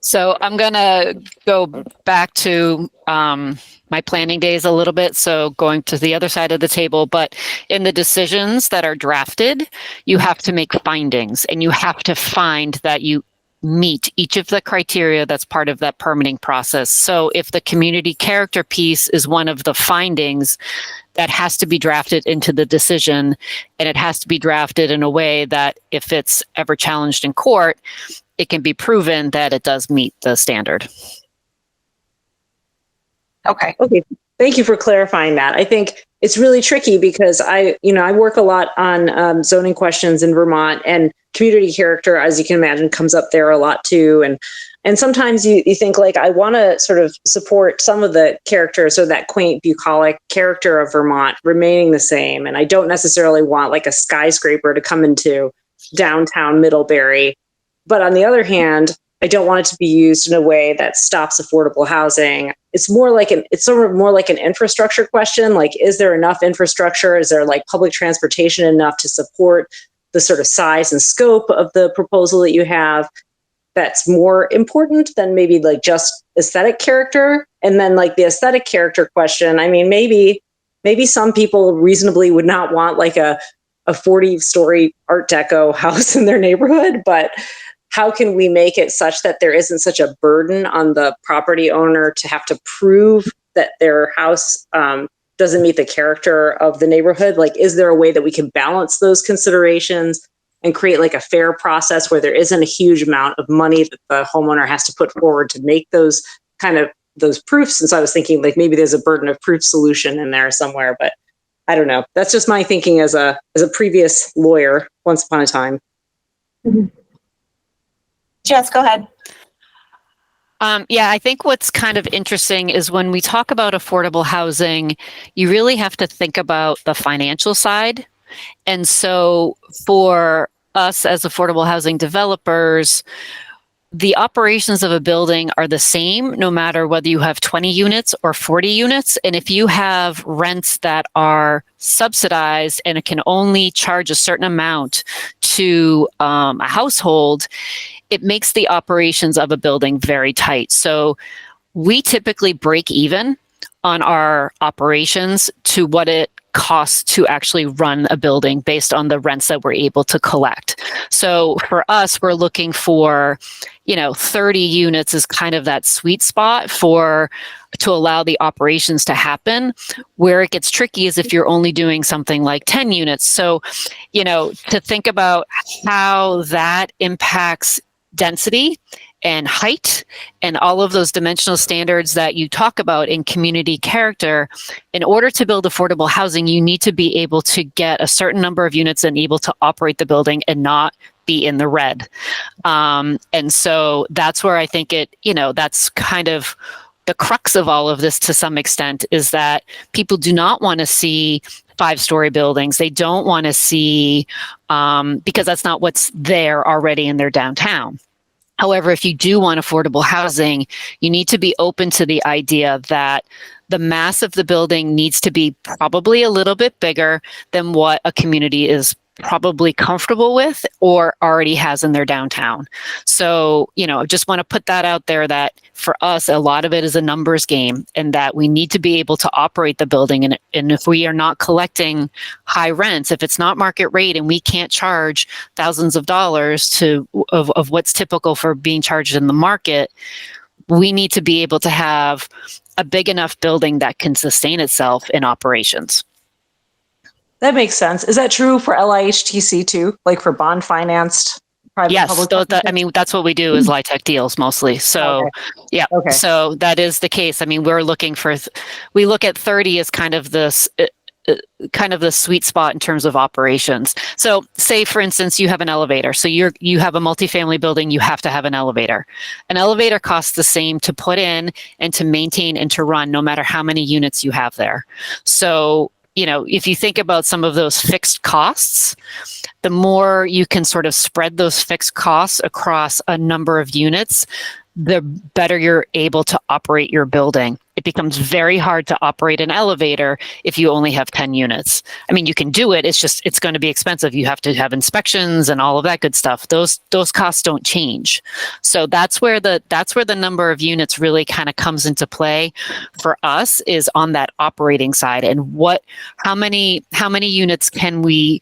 So I'm going to go back to my planning days a little bit. So going to the other side of the table, but in the decisions that are drafted, you have to make findings, and you have to find that you meet each of the criteria that's part of that permitting process. So if the community character piece is one of the findings, that has to be drafted into the decision, and it has to be drafted in a way that if it's ever challenged in court, it can be proven that it does meet the standard. Okay. Okay. Thank you for clarifying that. I think it's really tricky because I work a lot on zoning questions in Vermont, and community character, as you can imagine, comes up there a lot too. And sometimes you think like, I want to sort of support some of the characters, or that quaint, bucolic character of Vermont remaining the same. And I don't necessarily want like a skyscraper to come into downtown Middlebury. But on the other hand, I don't want it to be used in a way that stops affordable housing. It's sort of more like an infrastructure question. Like, is there enough infrastructure? Is there like public transportation enough to support the sort of size and scope of the proposal that you have? that's more important than maybe like just aesthetic character? And then like the aesthetic character question, I mean, maybe some people reasonably would not want like a 40-story Art Deco house in their neighborhood, but how can we make it such that there isn't such a burden on the property owner to have to prove that their house doesn't meet the character of the neighborhood? Like, is there a way that we can balance those considerations and create like a fair process where there isn't a huge amount of money that the homeowner has to put forward to make those proofs? And so I was thinking like maybe there's a burden of proof solution in there somewhere, but I don't know. That's just my thinking as a previous lawyer once upon a time. Mm-hmm. Jess, go ahead. Yeah, I think what's kind of interesting is when we talk about affordable housing, you really have to think about the financial side. And so for us as affordable housing developers, the operations of a building are the same no matter whether you have 20 units or 40 units. And if you have rents that are subsidized and it can only charge a certain amount to a household, it makes the operations of a building very tight. So we typically break even on our operations to what it costs to actually run a building based on the rents that we're able to collect. So for us, we're looking for, 30 units is kind of that sweet spot to allow the operations to happen. Where it gets tricky is if you're only doing something like 10 units. So, to think about how that impacts density and height and all of those dimensional standards that you talk about in community character. In order to build affordable housing, you need to be able to get a certain number of units and able to operate the building and not be in the red. And so that's where I think that's kind of the crux of all of this to some extent, is that people do not want to see 5-story buildings. They don't want to see, because that's not what's there already in their downtown. However, if you do want affordable housing, you need to be open to the idea that the mass of the building needs to be probably a little bit bigger than what a community is probably comfortable with or already has in their downtown. So, I just want to put that out there that for us, a lot of it is a numbers game, and that we need to be able to operate the building. And if we are not collecting high rents, if it's not market rate and we can't charge thousands of dollars of what's typical for being charged in the market, we need to be able to have a big enough building that can sustain itself in operations. That makes sense. Is that true for LIHTC too? Like for bond financed private? Yes, public that's what we do is LIHTC deals mostly. So, okay. Yeah, okay. So that is the case. I mean, we look at 30 as kind of this. Kind of the sweet spot in terms of operations. So say, for instance, you have an elevator. So you have a multifamily building, you have to have an elevator. An elevator costs the same to put in and to maintain and to run, no matter how many units you have there. So, if you think about some of those fixed costs, the more you can sort of spread those fixed costs across a number of units, the better you're able to operate your building. It becomes very hard to operate an elevator if you only have 10 units. I mean, you can do it. It's going to be expensive. You have to have inspections and all of that good stuff. Those costs don't change. So that's where the number of units really kind of comes into play for us, is on that operating side. And how many units can we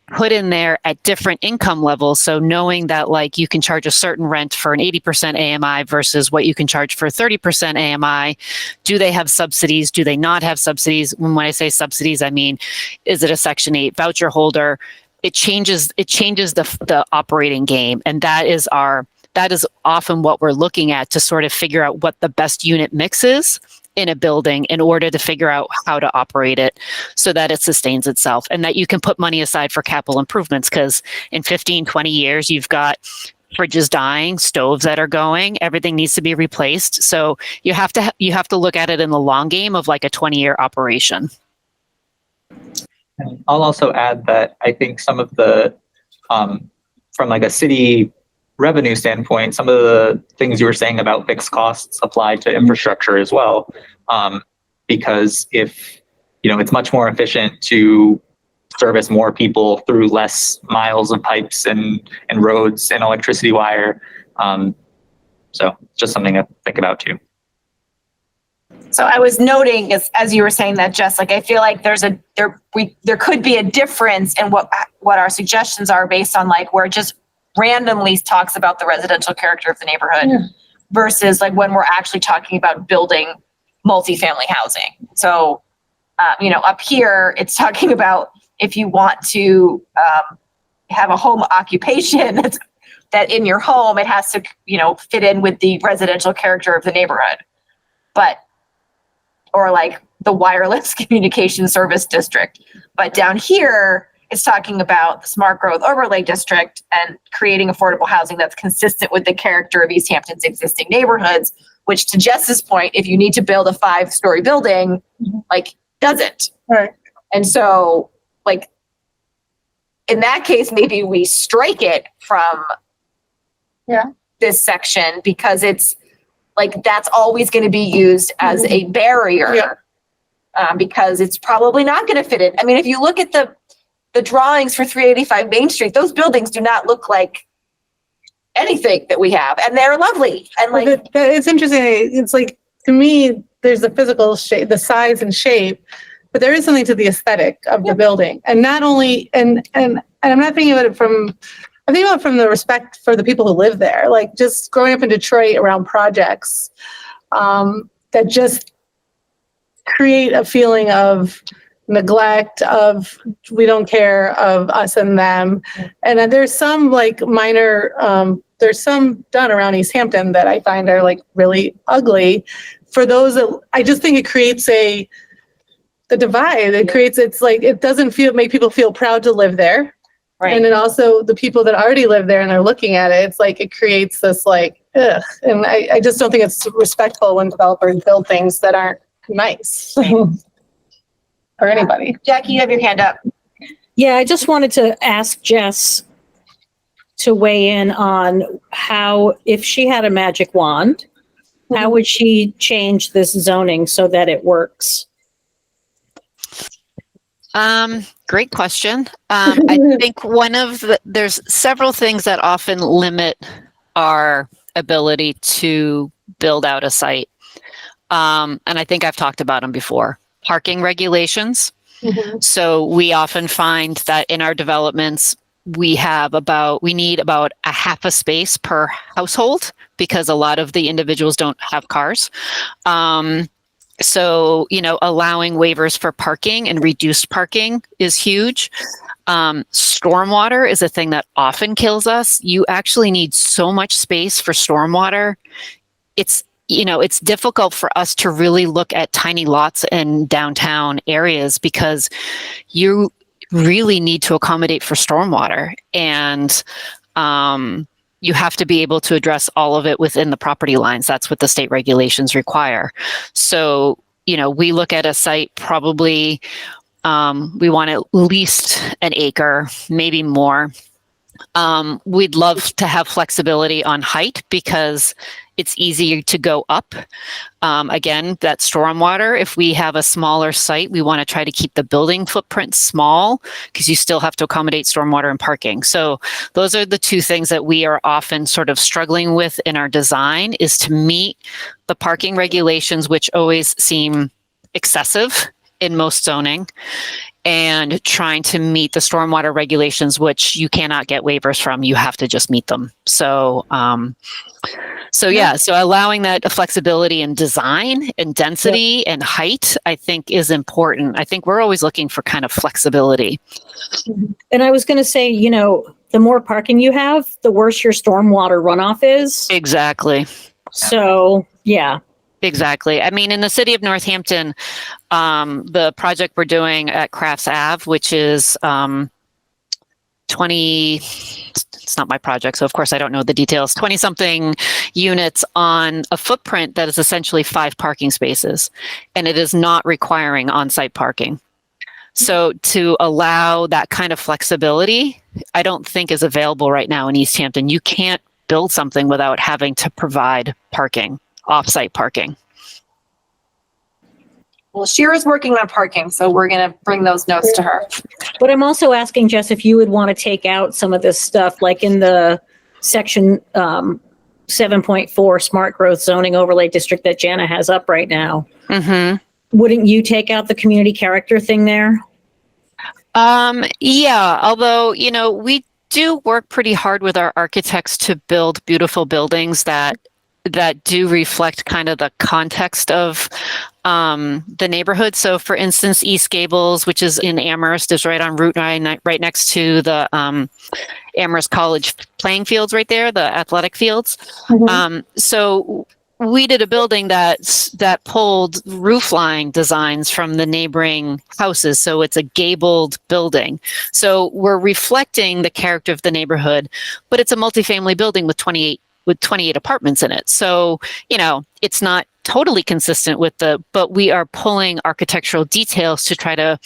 put in there at different income levels? So knowing that like you can charge a certain rent for an 80% AMI versus what you can charge for 30% AMI. Do they have subsidies? Do they not have subsidies? When I say subsidies, I mean, is it a Section 8 voucher holder? It changes the operating game. And that is often what we're looking at to sort of figure out what the best unit mix is in a building in order to figure out how to operate it so that it sustains itself and that you can put money aside for capital improvements. Because in 15, 20 years, you've got fridges dying, stoves that are going, everything needs to be replaced. So you have to look at it in the long game of like a 20-year operation. And I'll also add that I think some of the, from like a city revenue standpoint, some of the things you were saying about fixed costs apply to infrastructure as well. Because if, it's much more efficient to service more people through less miles of pipes and roads and electricity wire So just something to think about too. So I was noting as you were saying that, Jess, like I feel like there could be a difference in what our suggestions are based on like where it just randomly talks about the residential character of the neighborhood versus like when we're actually talking about building multifamily housing. So, up here it's talking about if you want to have a home occupation that in your home, it has to, fit in with the residential character of the neighborhood. Or like the wireless communication service district. But down here, it's talking about the smart growth overlay district and creating affordable housing that's consistent with the character of Easthampton's existing neighborhoods, which to Jess's point, if you need to build a 5-story building, like doesn't. Right. And so like, in that case, maybe we strike it from this section because it's like, that's always going to be used as a barrier because it's probably not going to fit in. I mean, if you look at the drawings for 385 Main Street, those buildings do not look like anything that we have, and they're lovely. And like, it's interesting. It's like, to me, there's the physical shape, the size and shape, but there is something to the aesthetic of the building. And not only, and I'm not thinking about it from the respect for the people who live there. Like just growing up in Detroit around projects that just create a feeling of neglect, of we don't care, of us and them. And there's some like minor, there's some done around Easthampton that I find are like really ugly. For those that, I just think it creates the divide. It creates, it's like, it doesn't make people feel proud to live there. right. And then also the people that already live there and they're looking at it, it's like, it creates this like, ugh. And I just don't think it's respectful when developers build things that aren't nice for anybody. Jackie, you have your hand up. Yeah, I just wanted to ask Jess to weigh in on how, if she had a magic wand, how would she change this zoning so that it works? Great question. I think there's several things that often limit our ability to build out a site. And I think I've talked about them before. Parking regulations. So we often find that in our developments, we need about a half a space per household because a lot of the individuals don't have cars. So, allowing waivers for parking and reduced parking is huge. Stormwater is a thing that often kills us. You actually need so much space for stormwater. It's difficult for us to really look at tiny lots in downtown areas because you really need to accommodate for stormwater. And you have to be able to address all of it within the property lines. That's what the state regulations require. So, we look at a site probably, we want at least an acre, maybe more. We'd love to have flexibility on height because it's easier to go up. Again, that stormwater, if we have a smaller site, we want to try to keep the building footprint small because you still have to accommodate stormwater and parking. So those are the two things that we are often sort of struggling with in our design, is to meet the parking regulations, which always seem excessive in most zoning, and trying to meet the stormwater regulations, which you cannot get waivers from. You have to just meet them. So allowing that flexibility in design and density and height, I think is important. I think we're always looking for kind of flexibility. And I was going to say, the more parking you have, the worse your stormwater runoff is. Exactly. So, yeah. Exactly. I mean, in the city of Northampton, the project we're doing at Crafts Ave, which is 20, it's not my project, so of course I don't know the details, 20 something units on a footprint that is essentially 5 parking spaces, and it is not requiring on-site parking. So to allow that kind of flexibility, I don't think is available right now in Easthampton. You can't build something without having to provide parking. Off-site parking. Well, Shira's working on parking, so we're going to bring those notes to her. But I'm also asking Jess if you would want to take out some of this stuff, like in the section 7.4 smart growth zoning overlay district that Jana has up right now. Mm-hmm. Wouldn't you take out the community character thing there? Yeah, although, you know, we do work pretty hard with our architects to build beautiful buildings that do reflect kind of the context of the neighborhood. So for instance, East Gables, which is in Amherst, is right on Route 9, right next to the Amherst College playing fields right there, the athletic fields. So we did a building that pulled roofline designs from the neighboring houses. So it's a gabled building. So we're reflecting the character of the neighborhood, but it's a multifamily building with 28 apartments in it. So, you know, it's not totally consistent with but we are pulling architectural details to try to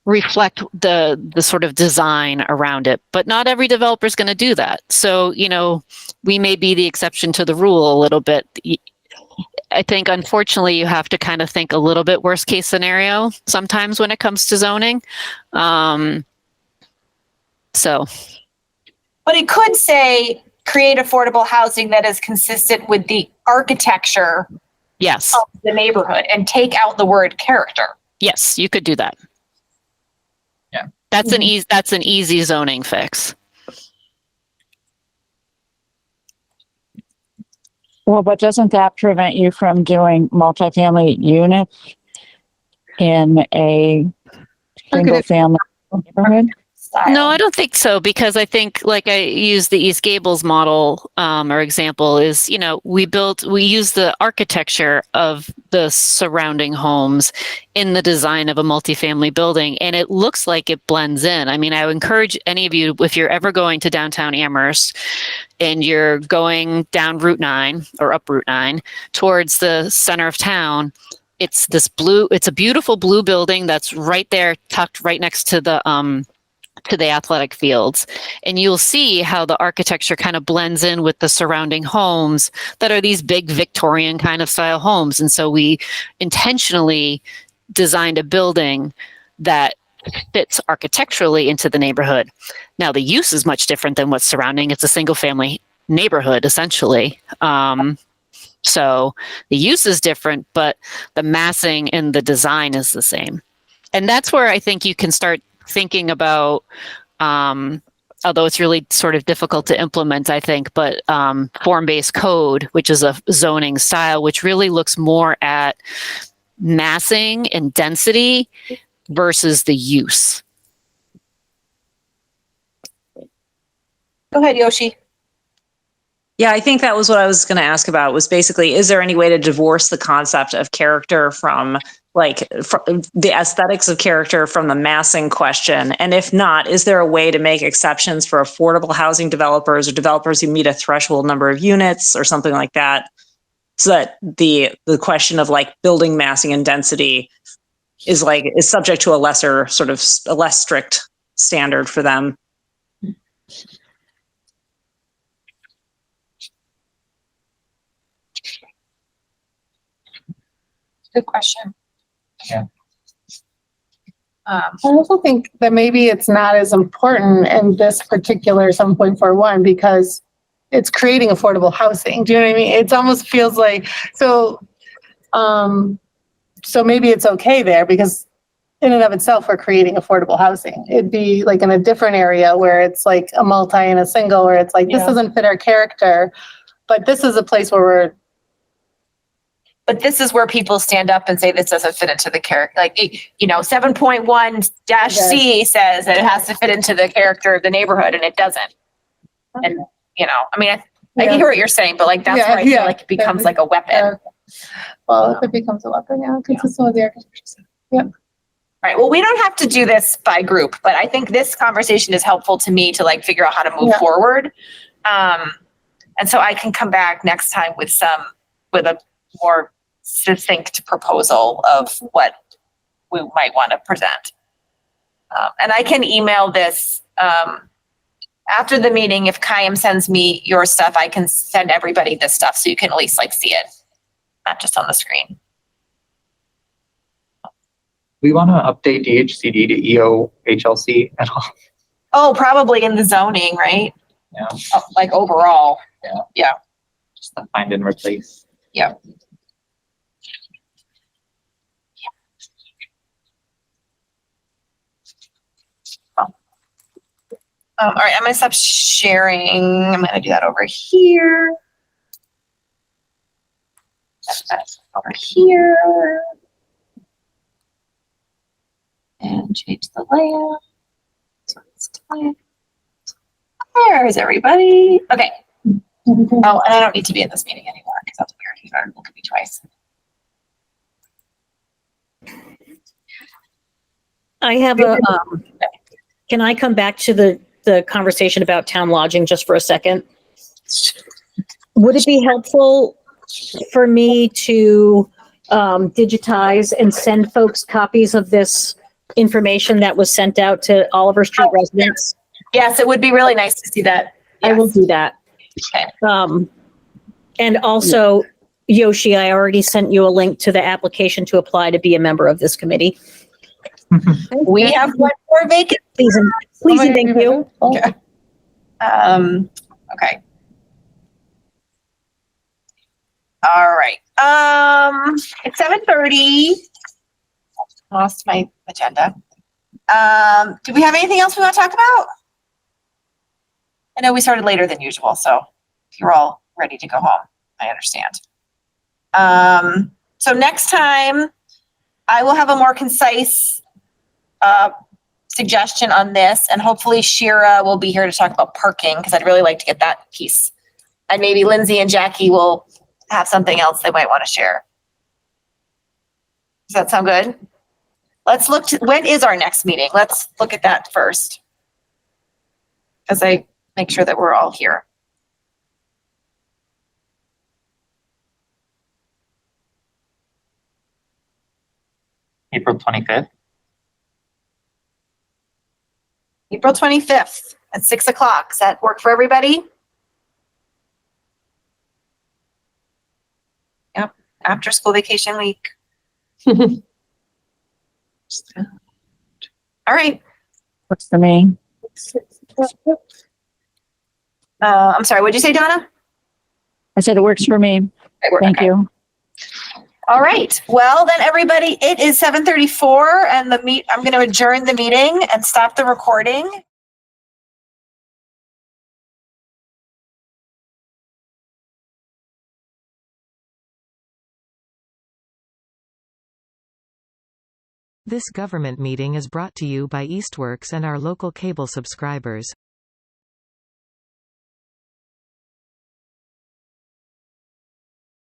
reflect the sort of design around it. But not every developer is going to do that. So, you know, we may be the exception to the rule a little bit. I think, unfortunately, you have to kind of think a little bit worst case scenario sometimes when it comes to zoning. So. But it could say create affordable housing that is consistent with the architecture Yes. of the neighborhood and take out the word character. Yes, you could do that. Yeah. That's an easy zoning fix. Well, but doesn't that prevent you from doing multifamily units in a single family neighborhood? No, I don't think so, because I think, like I used the East Gables model or example is, you know, we use the architecture of the surrounding homes in the design of a multifamily building, and it looks like it blends in. I mean, I would encourage any of you, if you're ever going to downtown Amherst and you're going down Route 9 or up Route 9 towards the center of town, it's a beautiful blue building that's right there, tucked right next to the athletic fields. And you'll see how the architecture kind of blends in with the surrounding homes that are these big Victorian kind of style homes. And so we intentionally designed a building that fits architecturally into the neighborhood. Now, the use is much different than what's surrounding. It's a single family neighborhood, essentially. So the use is different, but the massing and the design is the same. And that's where I think you can start thinking about, although it's really sort of difficult to implement, I think, but form-based code, which is a zoning style, which really looks more at massing and density versus the use. Go ahead, Yoshi. Yeah, I think that was what I was going to ask about, was basically, is there any way to divorce the concept of character from the aesthetics of character from the massing question? And if not, is there a way to make exceptions for affordable housing developers or developers who meet a threshold number of units or something like that? So that the question of like building massing and density is subject to a less strict standard for them. Good question. Yeah. I also think that maybe it's not as important in this particular 7.41 because it's creating affordable housing. Do you know what I mean? It almost feels like, so maybe it's okay there because in and of itself, we're creating affordable housing. It'd be like in a different area where it's like a multi and a single, where it's like, this doesn't fit our character, but this is a place where But this is where people stand up and say this doesn't fit into the character. Like, 7.1-C says that it has to fit into the character of the neighborhood, and it doesn't. And, I mean, I hear what you're saying, but like, that's where I feel like it becomes like a weapon. Well, if it becomes a weapon, consistent with the architecture. Yeah. Right. Well, we don't have to do this by group, but I think this conversation is helpful to me to like figure out how to move forward. And so I can come back next time with a more succinct proposal of what we might want to present. And I can email this after the meeting. If Kayam sends me your stuff, I can send everybody this stuff so you can at least like see it, not just on the screen. We want to update DHCD to EO HLC at all. Oh, probably in the zoning, right? Yeah. Like overall. Yeah. Yeah. Just the find and replace. Yeah. All right, I'm gonna stop sharing. I'm gonna do that over here. That's over here. And change the layout. So it's time. There's everybody. Okay. Oh, and I don't need to be in this meeting anymore because that's weird. You gotta look at me twice. I have can I come back to the conversation about town lodging just for a second? Would it be helpful for me to digitize and send folks copies of this information that was sent out to Oliver Street residents? Yes, it would be really nice to see that. I will do that. Okay. And also, Yoshi, I already sent you a link to the application to apply to be a member of this committee. We have one more vacant. Please and thank you. Okay. Okay. All right. It's 7:30. Lost my agenda. Do we have anything else we want to talk about? I know we started later than usual, so if you're all ready to go home, I understand. So next time I will have a more concise suggestion on this, and hopefully Shira will be here to talk about parking because I'd really like to get that piece. And maybe Lindsay and Jackie will have something else they might want to share. Does that sound good? Let's look to, when is our next meeting? Let's look at that first. Because I make sure that we're all here. April 25th. April 25th at 6 o'clock. Does that work for everybody? Yep, after school vacation week. All right. Works for me. I'm sorry, what'd you say, Donna? I said it works for me. Thank you. All right. Well, then everybody, it is 7:34 and I'm going to adjourn the meeting and stop the recording. This government meeting is brought to you by Eastworks and our local cable subscribers.